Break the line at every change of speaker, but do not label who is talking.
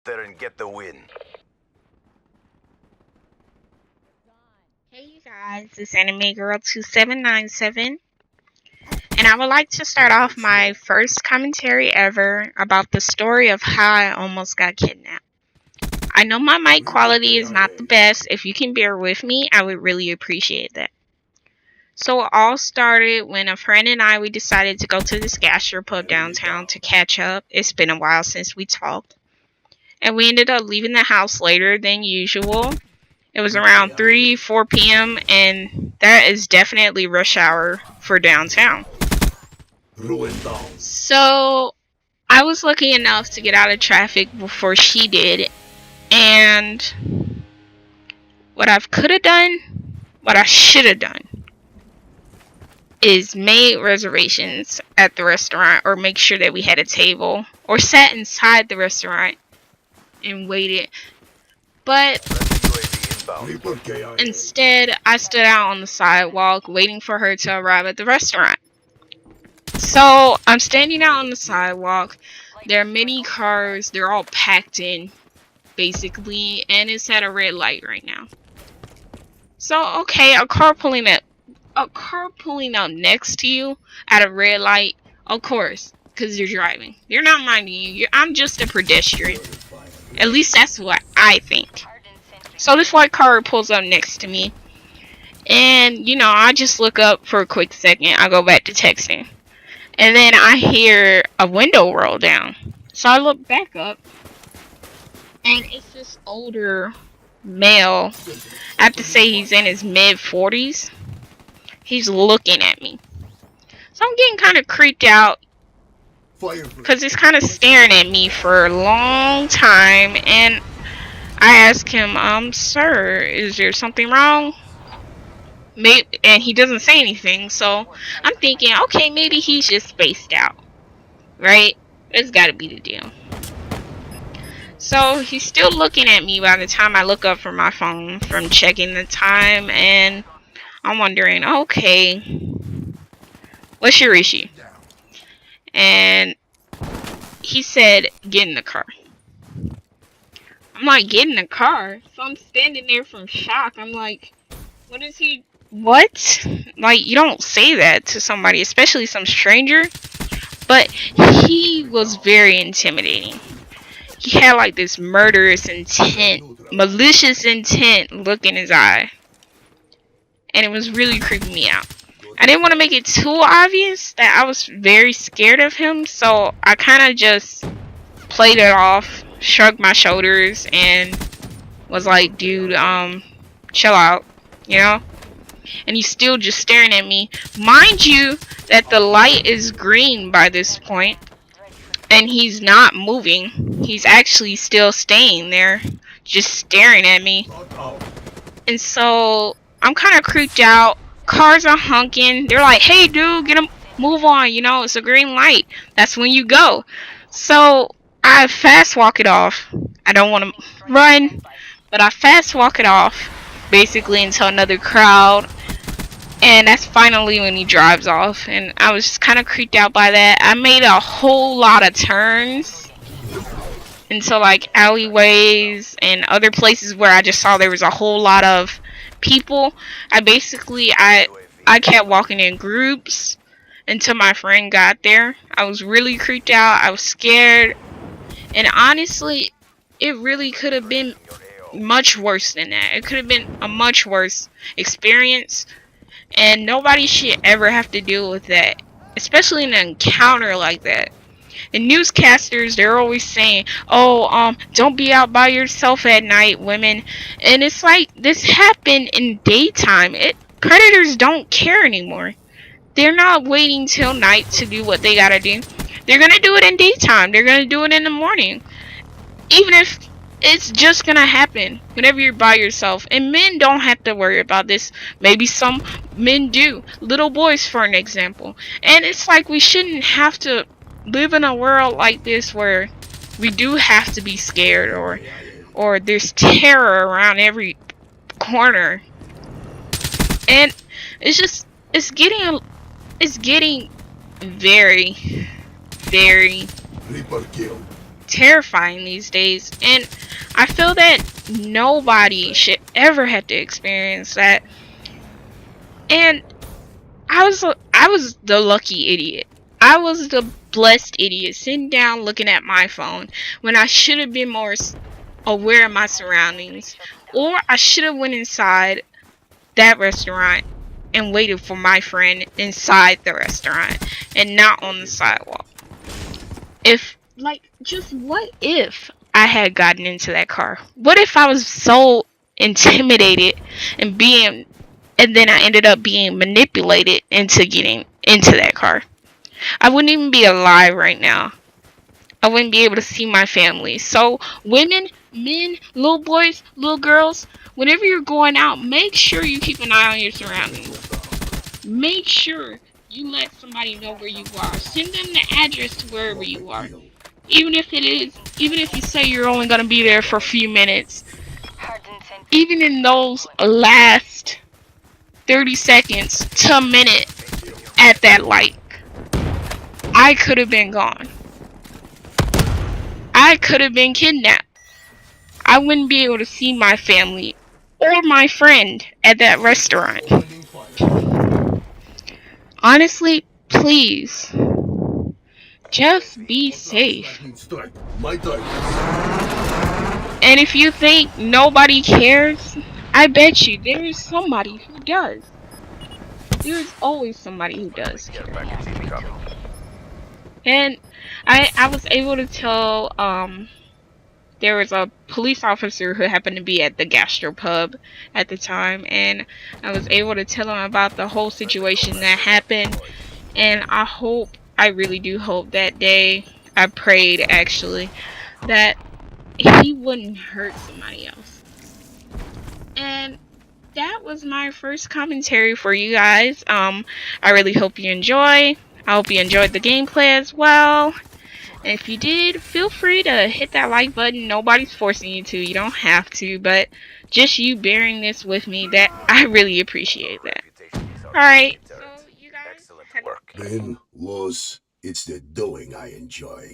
there and get the win.
Hey you guys, it's Anime Girl 2797, and I would like to start off my first commentary ever about the story of how I almost got kidnapped. I know my mic quality is not the best. If you can bear with me, I would really appreciate that. So it all started when a friend and I, we decided to go to this gastro pub downtown to catch up. It's been a while since we talked. And we ended up leaving the house later than usual. It was around 4 p.m. and that is definitely rush hour for downtown. So I was lucky enough to get out of traffic before she did, and what I could have done, what I should have done, is made reservations at the restaurant or make sure that we had a table or sat inside the restaurant and waited. But instead, I stood out on the sidewalk waiting for her to arrive at the restaurant. So I'm standing out on the sidewalk. There are many cars. They're all packed in, basically, and it's at a red light right now. So okay, a car pulling up next to you at a red light. Of course, because you're driving. You're not minding you. I'm just a pedestrian. At least that's what I think. So this white car pulls up next to me, and I just look up for a quick second. I go back to texting. And then I hear a window roll down. So I look back up, and it's this older male. I have to say he's in his mid-40s. He's looking at me. So I'm getting kind of creeped out because he's kind of staring at me for a long time. And I ask him, sir, is there something wrong? And he doesn't say anything, so I'm thinking, okay, maybe he's just spaced out, right? That's gotta be the deal. So he's still looking at me by the time I look up from my phone from checking the time, and I'm wondering, okay, what's your issue? And he said, get in the car. I'm like, get in the car? So I'm standing there from shock. I'm like, what is he? What? Like, you don't say that to somebody, especially some stranger. But he was very intimidating. He had like this murderous intent, malicious intent look in his eye. And it was really creeping me out. I didn't want to make it too obvious that I was very scared of him, so I kind of just played it off, shrugged my shoulders, and was like, dude, chill out, And he's still just staring at me. Mind you that the light is green by this point, and he's not moving. He's actually still staying there, just staring at me. And so I'm kind of creeped out. Cars are honking. They're like, hey dude, move on, it's a green light. That's when you go. So I fast walk it off. I don't want to run, but I fast walk it off, basically into another crowd. And that's finally when he drives off. And I was just kind of creeped out by that. I made a whole lot of turns into like alleyways and other places where I just saw there was a whole lot of people. I kept walking in groups until my friend got there. I was really creeped out. I was scared. And honestly, it really could have been much worse than that. It could have been a much worse experience. And nobody should ever have to deal with that, especially in an encounter like that. The newscasters, they're always saying, oh, don't be out by yourself at night, women. And it's like, this happened in daytime. Predators don't care anymore. They're not waiting till night to do what they gotta do. They're gonna do it in daytime. They're gonna do it in the morning. Even if it's just gonna happen whenever you're by yourself. And men don't have to worry about this. Maybe some men do. Little boys, for an example. And it's like, we shouldn't have to live in a world like this where we do have to be scared, or there's terror around every corner. And it's getting very, very terrifying these days, and I feel that nobody should ever have to experience that. And I was the lucky idiot. I was the blessed idiot sitting down looking at my phone when I should have been more aware of my surroundings, or I should have went inside that restaurant and waited for my friend inside the restaurant and not on the sidewalk. If, like, just what if I had gotten into that car? What if I was so intimidated and then I ended up being manipulated into getting into that car? I wouldn't even be alive right now. I wouldn't be able to see my family. So, women, men, little boys, little girls, whenever you're going out, make sure you keep an eye on your surroundings. Make sure you let somebody know where you are. Send them the address to wherever you are. Even if you say you're only going to be there for a few minutes, even in those last 30 seconds to a minute at that light, I could have been gone. I could have been kidnapped. I wouldn't be able to see my family or my friend at that restaurant. Honestly, please, just be safe. And if you think nobody cares, I bet you there is somebody who does. There is always somebody who does care. And I was able to tell there was a police officer who happened to be at the gastropub at the time, and I was able to tell him about the whole situation that happened. And I really do hope that day, I prayed actually, that he wouldn't hurt somebody else. And that was my first commentary for you guys. I really hope you enjoy. I hope you enjoyed the gameplay as well. And if you did, feel free to hit that like button. Nobody's forcing you to. You don't have to. But just you bearing this with me, that I really appreciate that. Alright. So, you guys have
Then, Luz, it's the doing I enjoy.